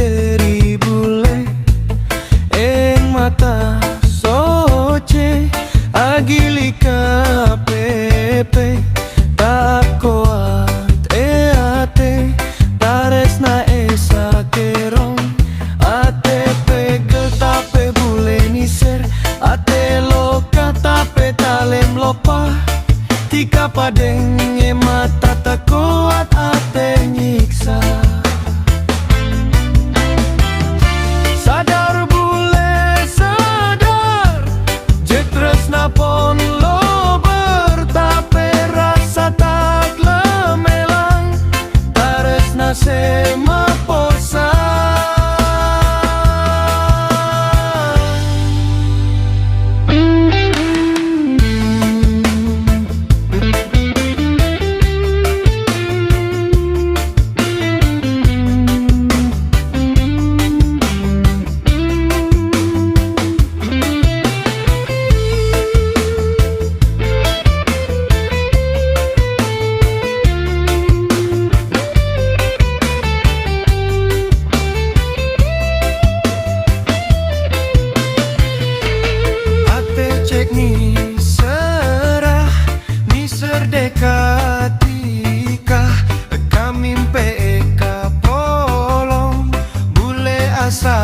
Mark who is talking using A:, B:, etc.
A: teri bule en mata soce agilika pepe tak koat ate taresna esa kerong ate pegel tape bule niser ate loka tape talem lopa tika padeng e mata tak koat ate nyiksa. Sadar bule sadar je tresna pon lo bertape rasa tak lemelang taresna sema posa. Ni serah, ni serdeka tika kami mpe eka polong bule asa